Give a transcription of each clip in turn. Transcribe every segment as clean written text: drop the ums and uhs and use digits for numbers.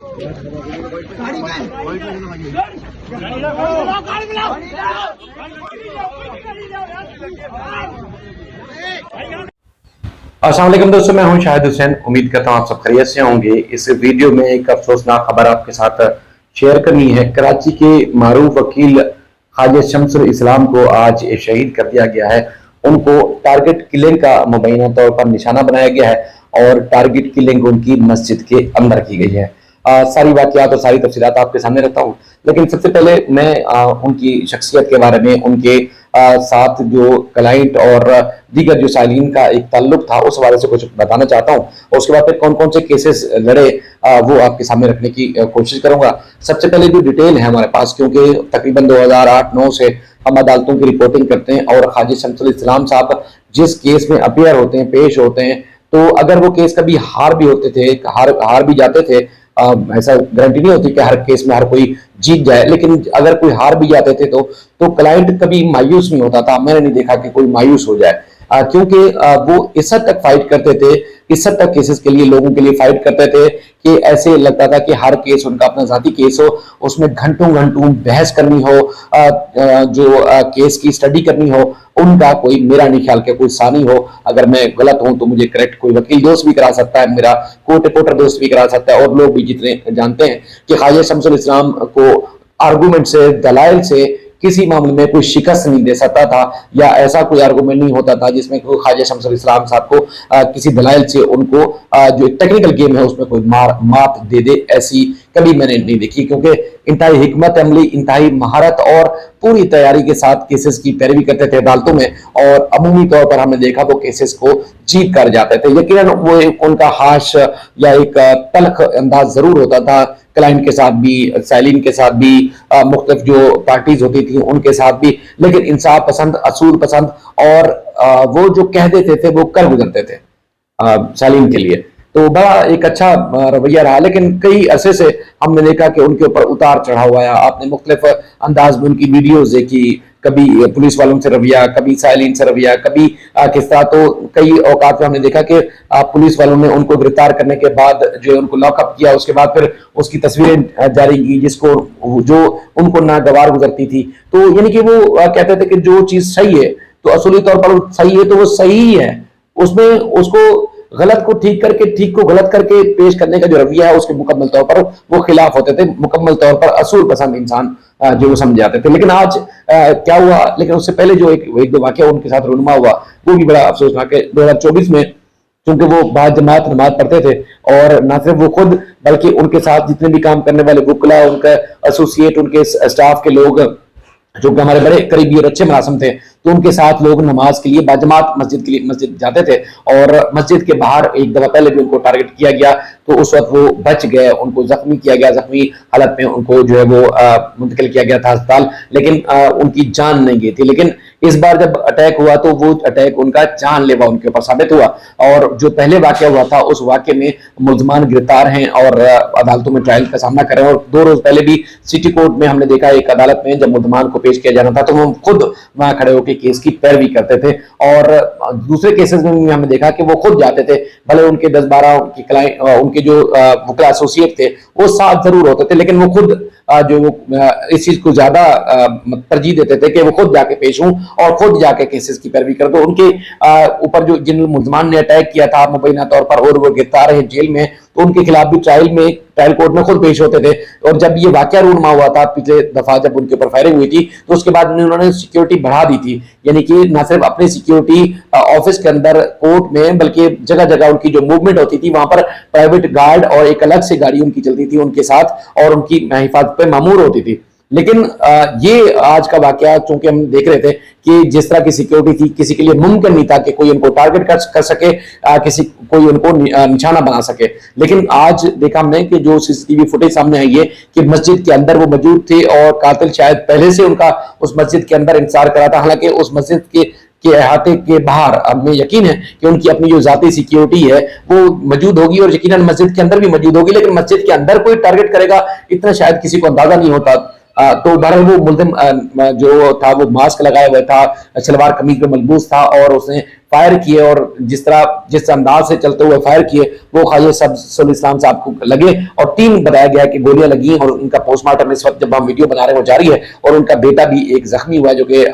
अस्सलाम वालेकुम दोस्तों, मैं हूं शाहिद हुसैन। उम्मीद करता हूं आप सब खैरियत से होंगे। इस वीडियो में एक अफसोसनाक खबर आपके साथ शेयर करनी है। कराची के मारूफ वकील ख्वाजा शम्सुल इस्लाम को आज शहीद कर दिया गया है। उनको टारगेट किलिंग का मुबैना तौर पर निशाना बनाया गया है और टारगेट किलिंग उनकी मस्जिद के अंदर की गई है। सारी वाकयात और सारी तफसीलात आपके सामने रखता हूँ, लेकिन सबसे पहले मैं उनकी शख्सियत के बारे में, उनके साथ जो क्लाइंट और दीगर जो साइलिन का एक ताल्लुक था उस हवाले से कुछ बताना चाहता हूँ, और उसके बाद फिर कौन कौन से केसेस लड़े वो आपके सामने रखने की कोशिश करूंगा। सबसे पहले जो डिटेल है हमारे पास, क्योंकि तकरीबन 2008-9 से हम अदालतों की रिपोर्टिंग करते हैं और ख्वाजा शम्सुल इस्लाम साहब जिस केस में अपियर होते हैं, पेश होते हैं, तो अगर वो केस कभी हार भी होते थे, हार भी जाते थे, ऐसा गारंटी नहीं होती कि हर केस में हर कोई जीत जाए, लेकिन अगर कोई हार भी जाते थे तो क्लाइंट कभी मायूस नहीं होता था। मैंने नहीं देखा कि कोई मायूस हो जाए, क्योंकि वो इस हद तक फाइट करते थे, इस हद तक केसेस के लिए, लोगों के लिए फाइट करते थे कि ऐसे लगता था कि हर केस उनका अपना जाती केस हो, उसमें घंटों घंटों बहस करनी हो, जो केस की स्टडी करनी हो, उनका कोई, मेरा नहीं ख्याल के कोई सानी हो। अगर मैं गलत हूं तो मुझे करेक्ट कोई वकील दोस्त भी करा सकता है, मेरा कोर्ट रिपोर्टर दोस्त भी करा सकता है, और लोग भी जितने जानते हैं कि ख्वाजा शम्सुल इस्लाम को आर्गूमेंट से, दलाइल से किसी मामले में कोई शिकस्त नहीं दे सकता था, या ऐसा कोई आर्गूमेंट नहीं होता था जिसमें कोई ख्वाजा शम्सुल इस्लाम साहब को किसी दलाइल से उनको जो टेक्निकल गेम है उसमें कोई मात दे दे, ऐसी कभी मैंने नहीं देखी। क्योंकि इंतहाई हिकमत अमली, इंतहाई महारत और पूरी तैयारी के साथ केसेस की पैरवी करते थे अदालतों में, और अमूमी तौर पर हमने देखा वो केसेस को जीत कर जाते थे। यकीनन वो उनका हाश या एक तल्ख अंदाज जरूर होता था, क्लाइंट के साथ भी, साइलिन के साथ भी, मुख्तलिफ जो पार्टीज होती थी उनके साथ भी, लेकिन इंसाफ पसंद, असूल पसंद, और वो जो कह देते थे वो कर गुजरते थे साइलिन के लिए। तो बड़ा एक अच्छा रवैया रहा, लेकिन कई अरसे से हमने देखा कि उनके ऊपर उतार चढ़ाव आया। आपने मुख्तलिफ अंदाज में उनकी वीडियोज देखी, कभी पुलिस वालों से रवैया, कभी साइलिन से रवैया, कभी किस तरह। तो कई औकात में हमने देखा कि पुलिस वालों ने उनको गिरफ्तार करने के बाद जो उनको लॉकअप किया, उसके बाद फिर उसकी तस्वीरें जारी की जिसको जो उनको नागवार गुजरती थी। तो यानी कि वो कहते थे कि जो चीज सही है तो असली तौर पर सही है तो वो सही ही है, उसमें उसको गलत को ठीक करके, ठीक को गलत करके पेश करने का जो रवैया है उसके मुकम्मल तौर पर वो खिलाफ होते थे। मुकम्मल तौर पर असूल पसंद इंसान जो वो समझ जाते थे। लेकिन आज क्या हुआ, लेकिन उससे पहले जो एक दो वाकया उनके साथ रूनुमा हुआ वो भी बड़ा अफसोसनाक है। 2024 में क्योंकि वो बाद जमात नमाज पढ़ते थे, और ना सिर्फ वो खुद बल्कि उनके साथ जितने भी काम करने वाले वकला, उनका एसोसिएट, उनके स्टाफ के लोग जो कि हमारे बड़े करीबी और अच्छे मुलाजिम थे, तो उनके साथ लोग नमाज के लिए बाजमात मस्जिद जाते थे, और मस्जिद के बाहर एक दफा पहले भी उनको टारगेट किया गया, तो उस वक्त वो बच गए, उनको जख्मी किया गया, जख्मी हालत में उनको जो है वो मुंतकिल किया गया था अस्पताल, लेकिन उनकी जान नहीं गई थी। लेकिन इस बार जब अटैक हुआ तो वो अटैक उनका जानलेवा उनके ऊपर साबित हुआ, और जो पहले वाकया हुआ था उस वाकये में मुल्ज़मान गिरफ्तार हैं और अदालतों में ट्रायल का सामना कर रहे हैं। और 2 रोज पहले भी सिटी कोर्ट में हमने देखा, एक अदालत में जब मुल्ज़मान को पेश किया जाना था तो वो खुद वहां खड़े होकर केस की पैरवी करते थे, और दूसरे केसेस में भी हमने देखा कि वो खुद जाते थे, भले उनके 10-12 की क्लाइंट, उनके जो वकला एसोसिएट थे वो साथ जरूर होते थे, लेकिन वो खुद जो इस चीज को ज्यादा तरजीह देते थे कि वो खुद जाके पेश हों और खुद जाके केसेस की पैरवी कर दो। उनके ऊपर जो जिन मुल्ज़मान ने अटैक किया था मुबैना तौर पर और वो गिरफ्तार है जेल में, तो उनके खिलाफ भी ट्रायल कोर्ट में खुद पेश होते थे। और जब ये वाकया रूनमा हुआ था पिछले दफा जब उनके ऊपर फायरिंग हुई थी, तो उसके बाद उन्होंने सिक्योरिटी बढ़ा दी थी, यानी कि न सिर्फ अपनी सिक्योरिटी ऑफिस के अंदर, कोर्ट में, बल्कि जगह जगह उनकी जो मूवमेंट होती थी वहां पर प्राइवेट गार्ड और एक अलग से गाड़ी उनकी चलती थी उनके साथ, और उनकी हिफाजत पे मामूर होती थी। लेकिन ये आज का वाकया चूंकि हम देख रहे थे कि जिस तरह की सिक्योरिटी थी, किसी के लिए मुमकिन नहीं था कि कोई उनको टारगेट कर सके, किसी कोई उनको निशाना बना सके। लेकिन आज देखा हमने कि जो सीसीटीवी फुटेज सामने आई है कि मस्जिद के अंदर वो मौजूद थे और कातिल शायद पहले से उनका उस मस्जिद के अंदर इंतजार करा था। हालांकि उस मस्जिद के अहाते के बाहर हमें यकीन है कि उनकी अपनी जो जाती सिक्योरिटी है वो मौजूद होगी, और यकीनन मस्जिद के अंदर भी मौजूद होगी, लेकिन मस्जिद के अंदर कोई टारगेट करेगा इतना शायद किसी को अंदाजा नहीं होता। तो बहरहाल वो मुल्जिम जो था वो मास्क लगाए हुए था, सलवार कमीज में मलबूस था, और उसने फायर किए और जिस अंदाज से चलते हुए फायर किए वो ख्वाजा शमसुल इस्लाम साहब को लगे और 3 बताया गया कि गोलियां लगी और उनका पोस्टमार्टम इस वक्त जब हम वीडियो बना रहे हैं वो जारी है और उनका बेटा भी एक जख्मी हुआ जो कि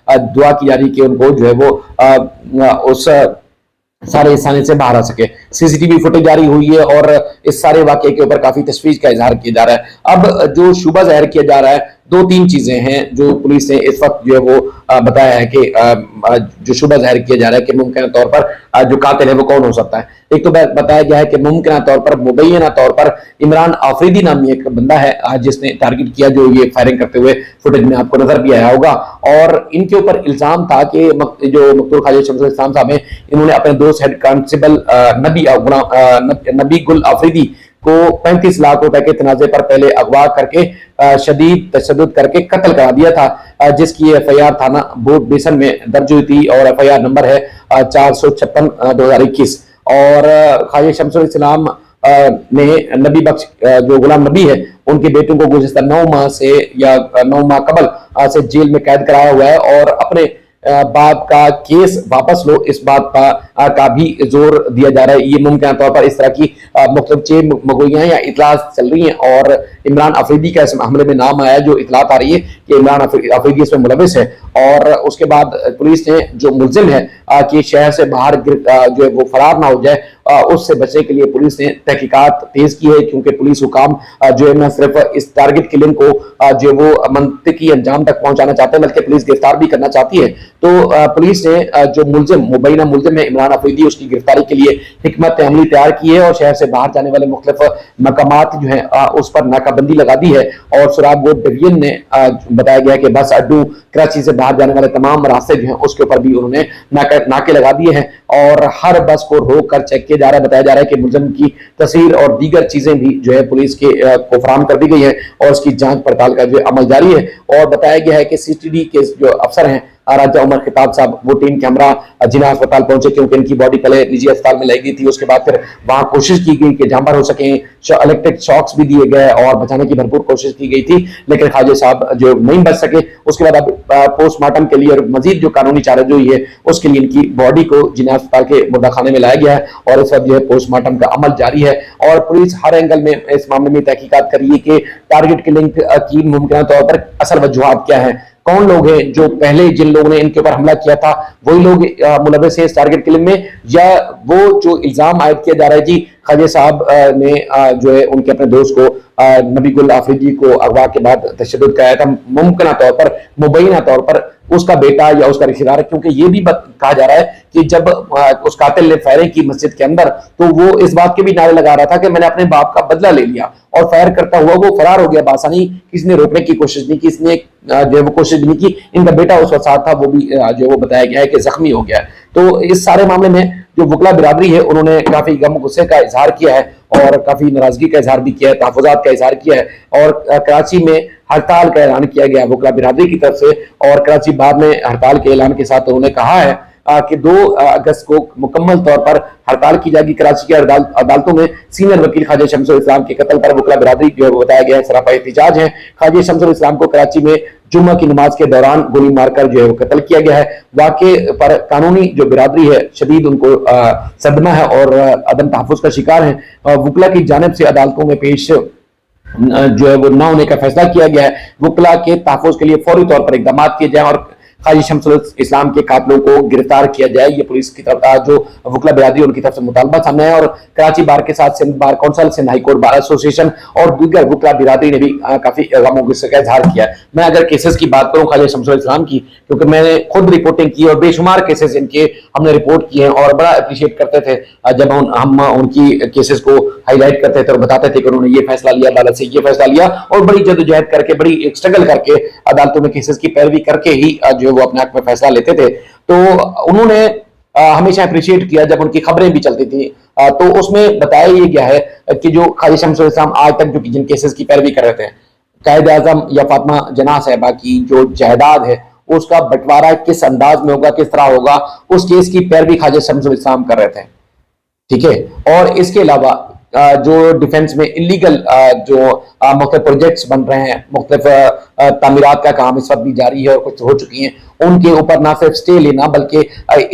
दुआ की जा रही कि उनको जो है वो उस सारे इंसानी से बाहर आ सके। सीसीटीवी फुटेज जारी हुई है और इस सारे वाकये के ऊपर काफी तशवीश का इजहार किया जा रहा है। अब जो शुबा जाहिर किया जा रहा है 2-3 चीजें हैं जो पुलिस ने इस वक्त जो है वो बताया है कि जो शुबा जाहिर किया जा रहा है कि मुमकिन तौर पर जो कातिल है वो कौन हो सकता है। एक तो बताया गया है कि मुमकिन तौर पर मुबैना तौर पर इमरान आफरीदी नामी एक बंदा है जिसने टारगेट किया, जो ये फायरिंग करते हुए फुटेज में आपको नजर भी आया होगा। और इनके ऊपर इल्जाम था कि जो मकतूल ख्वाजा शमसुल इस्लाम साहब हैं इन्होंने अपने दोस्त हेड कांस्टेबल नबी गुल आफरीदी को 35 लाख रुपए के तनाजे पर पहले अगवा करके शदीद तशद्दुद करके कत्ल करा दिया था, जिसकी FIR थाना बोट बेसन में दर्ज हुई थी और FIR नंबर है 456/2021। और ख्वाजा शमसुल इस्लाम ने नबी बख्श जो गुलाम नबी है उनके बेटों को गुज़िश्ता 9 माह से या 9 माह कबल से जेल में कैद कराया हुआ है और अपने बाप का केस वापस लो इस बात का भी जोर दिया जा रहा है। ये मुमकिन तौर पर इस तरह की मुख्तलिफ चेन मगोइयां या इतलात चल रही हैं और इमरान अफरीदी का इस हमले में नाम आया, जो इतलात आ रही है कि इमरान अफरीदी इसमें मुलविस है। और उसके बाद पुलिस ने जो मुल्जिम है कि शहर से बाहर जो है वो फरार ना हो जाए उससे बचने के लिए पुलिस ने तहकीकात तेज की है, क्योंकि पुलिस हुकाम जो है न सिर्फ इस टारगेट किलिंग को जो वो मंतकी अंजाम तक पहुंचाना चाहते हैं बल्कि पुलिस गिरफ्तार भी करना चाहती है। तो पुलिस ने जो मुबैना मुल्जिम है इमरान अफरीदी उसकी गिरफ्तारी के लिए हिकमत अमली तैयार की है और शहर से बाहर जाने वाले मुख्तलिफ मकामात जो है उस पर नाकाबंदी लगा दी है। और सुराग बोर्ड डिवीजन ने बताया गया कि बस अड्डू कराची से बाहर जाने वाले तमाम रास्ते जो हैं उसके ऊपर भी उन्होंने नाके लगा दिए हैं और हर बस को रोक कर चेक किया जा रहा है। बताया जा रहा है कि मुल्जिम की तस्वीर और दीगर चीजें भी जो है पुलिस के को फराहम कर दी गई है और उसकी जांच पड़ताल का जो अमल जारी है। और बताया गया है कि CTD के जो अफसर हैं राजा उमर खिताब साहब वो टीम कैमरा जिना अस्पताल पहुंचे क्योंकि इनकी बॉडी पहले निजी अस्पताल में लाई गई थी। उसके बाद फिर वहां कोशिश की गई कि जहां पर हो सके इलेक्ट्रिक शॉक्स भी दिए गए और बचाने की भरपूर कोशिश की गई थी, लेकिन ख्वाजा साहब जो नहीं बच सके। उसके बाद अब पोस्टमार्टम के लिए और मजीद जो कानूनी चाराजोई है उसके लिए इनकी बॉडी को जिना अस्पताल के मुर्दाखाने में लाया गया है और इस वक्त जो है पोस्टमार्टम का अमल जारी है। और पुलिस हर एंगल में इस मामले में तहकीकात कर रही है कि टारगेट किलिंग की मुमकिन तौर पर असल वजूहात क्या है, कौन लोग हैं जो पहले जिन लोगों ने इनके ऊपर हमला किया था वही लोग मुलविस हैं इस टारगेट किलिंग में, या वो जो इल्जाम आयद किया जा रहा है जी ख्वाजा साहब ने जो है उनके अपने दोस्त को नबी गुल आफरीदी को अगवा के बाद तशद्दुद कराया था, मुमकिन तौर पर मुबैना तौर पर उसका बेटा या उसका रिश्तेदार, क्योंकि ये भी कहा जा रहा है कि जब उस कातिल ने फायरिंग की मस्जिद के अंदर तो वो इस बात के भी नारे लगा रहा था कि मैंने अपने बाप का बदला ले लिया और फायर करता हुआ वो फरार हो गया बासानी। किसी ने रोकने की कोशिश नहीं की, किसी ने जो वो कोशिश नहीं की। इनका बेटा उस वक्त साथ था, वो भी जो वो बताया गया है कि जख्मी हो गया। तो इस सारे मामले में जो वकला बिरादरी है उन्होंने काफी गम गुस्से का इजहार किया है और काफी नाराजगी का इजहार भी किया है, तहफ़्फ़ुज़ात का इजहार किया है और कराची में हड़ताल का ऐलान किया गया वकला बिरादरी की तरफ से। और कराची बार में हड़ताल के ऐलान के साथ उन्होंने कहा है कि 2 अगस्त को मुकम्मल तौर पर हड़ताल की जाएगी। कराची की अदालतों में सीनियर वकील ख्वाजा शमसुल इस्लाम के कत्ल पर वकला बिरादरी जो है बताया गया है सरापा एहतिजाज है। ख्वाजा शमसुल इस्लाम को कराची में जुम्मा की नमाज के दौरान गोली मारकर जो है वो कत्ल किया गया है। वाक़े पर कानूनी जो बिरादरी है शदीद उनको सदमा है और अदम तहफ़्फ़ुज़ का शिकार है। वकला की जानिब से अदालतों में पेश जो है वो न होने का फैसला किया गया है। वकला के तहफ़्फ़ुज़ के लिए फौरी तौर पर इक़दाम किए जाए और ख्वाजा शमसुल इस्लाम के कातिलों को गिरफ्तार किया जाए। ये पुलिस की तरफ जो वकला बिरादरी उनकी तरफ से मुतालबा सामने है और कराची बार के साथ Sindh Bar Council, Sindh High Court Bar Association और दीगर वकला बिरादरी ने भी काफी गम गुस्से का इजहार किया है। मैं अगर केसेस की बात करूं ख्वाजा शमसुल इस्लाम की, क्योंकि मैंने खुद रिपोर्टिंग की और बेशुमार केसेस इनके हमने रिपोर्ट किए हैं और बड़ा अप्रिशिएट करते थे जब हम उनकी केसेस को हाईलाइट करते थे और बताते थे कि उन्होंने ये फैसला लिया, अदालत से ये फैसला लिया और बड़ी जद्दोजहद करके बड़ी स्ट्रगल करके अदालतों में केसेस की पैरवी करके ही जो वो अपने हक में फैसला लेते थे। तो उन्होंने हमेशा अप्रिशिएट किया जब उनकी खबरें भी चलती थी। तो उसमें बताया ये गया है कि जो ख्वाजा शमसुल इस्लाम आज तक जो जिन केसेस की पैरवी कर रहे थे, कायद आजम या फातिमा जना साहिबा की जो जायदाद है उसका बंटवारा किस अंदाज में होगा, किस तरह होगा, उस केस की पैरवी ख्वाजा शमसुल इस्लाम कर रहे थे। ठीक है। और इसके अलावा जो डिफेंस में इलीगल जो मुख्तलिफ प्रोजेक्ट्स बन रहे हैं, मुख्तलिफ तामीरात का काम इस वक्त भी जारी है और कुछ हो चुकी हैं, उनके ऊपर ना सिर्फ स्टे लेना बल्कि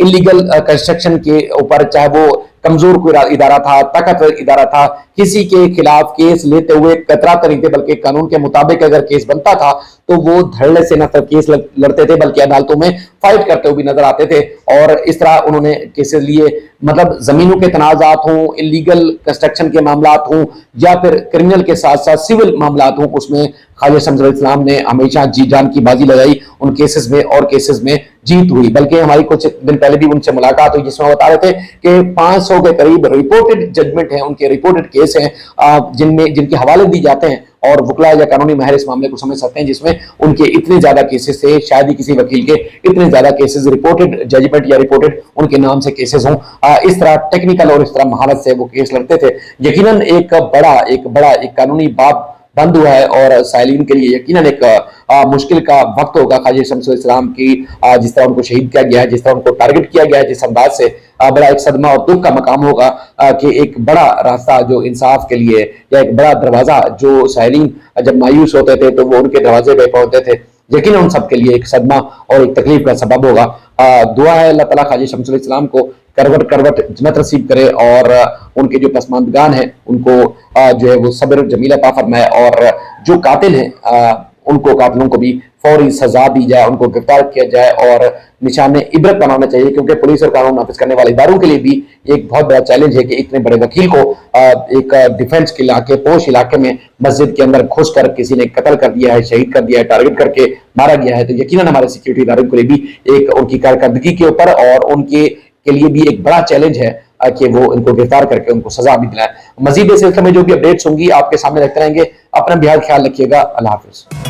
इलीगल कंस्ट्रक्शन के ऊपर, चाहे वो कमजोर कोई इदारा था, ताकतवर इदारा था, किसी के खिलाफ केस लेते हुए कतराते नहीं थे, बल्कि कानून के मुताबिक अगर केस बनता था तो वो धड़ल्ले से न सिर्फ केस लड़ते थे बल्कि अदालतों में फाइट करते हुए भी नजर आते थे। और इस तरह उन्होंने केसेस लिए, मतलब जमीनों के तनाजात हों, इलीगल कंस्ट्रक्शन के मामलात हों, या फिर क्रिमिनल के साथ साथ सिविल मामलात हों, उसमें ख्वाजा शम्सुल इस्लाम ने हमेशा जी जान की बाजी लगाई उन केसेस में, और केसेस में जीत हुई। बल्कि हमारी कुछ दिन पहले भी उनसे मुलाकात हुई जिसमें बता रहे थे कि 500 के करीब रिपोर्टेड जजमेंट हैं, उनके रिपोर्टेड केस हैं जिनके हवाले दी जाते हैं, और वकला या कानूनी माहिर इस मामले को समझ सकते हैं, जिसमें उनके इतने ज्यादा केसेस थे, शायद ही किसी वकील के इतने ज्यादा केसेस रिपोर्टेड जजमेंट या रिपोर्टेड उनके नाम से केसेस हों। इस तरह टेक्निकल और इस तरह महारत से वो केस लड़ते थे। यकीनन एक बड़ा कानूनी बाब बंद हुआ है और साइलिन के लिए यकीनन एक मुश्किल का वक्त होगा। ख्वाजा शम्सुल इस्लाम की जिस तरह उनको शहीद किया गया है, जिस तरह उनको टारगेट किया गया है, जिस अंदाज से बड़ा एक सदमा और दुख का मकाम होगा कि एक बड़ा रास्ता जो इंसाफ के लिए, या एक बड़ा दरवाजा जो साइलिन जब मायूस होते थे तो वो उनके दरवाजे पे पहुंचते थे, यकीनन उन सब के लिए एक सदमा और एक तकलीफ का सबब होगा। दुआ है अल्लाह ताला ख्वाजा शम्सुल इस्लाम को करवट करवट जन्नत नसीब करे और उनके जो पसमानदगान है उनको जो है वो सब्र जमील अता फरमाए, और जो कातिल हैं उनको, कातिलों को भी फौरी सजा दी जाए, उनको गिरफ्तार किया जाए और निशान इबरत बनाना चाहिए। क्योंकि पुलिस और कानून नाफिज करने वाले इदारों के लिए भी एक बहुत बड़ा चैलेंज है कि इतने बड़े वकील को एक डिफेंस के इलाके, पोश इलाके में मस्जिद के अंदर घुस कर किसी ने कत्ल कर दिया है, शहीद कर दिया है, टारगेट करके मारा गया है। तो यकीनन हमारे सिक्योरिटी इदारों के लिए भी एक उनकी कारकर्दगी के ऊपर और उनके के लिए भी एक बड़ा चैलेंज है कि वो इनको गिरफ्तार करके उनको सजा भी दिलाए। मजीद इस सिलसिले में जो भी अपडेट्स होंगी आपके सामने रखते रहेंगे। अपना बेहद ख्याल रखिएगा। अल्लाह हाफिज।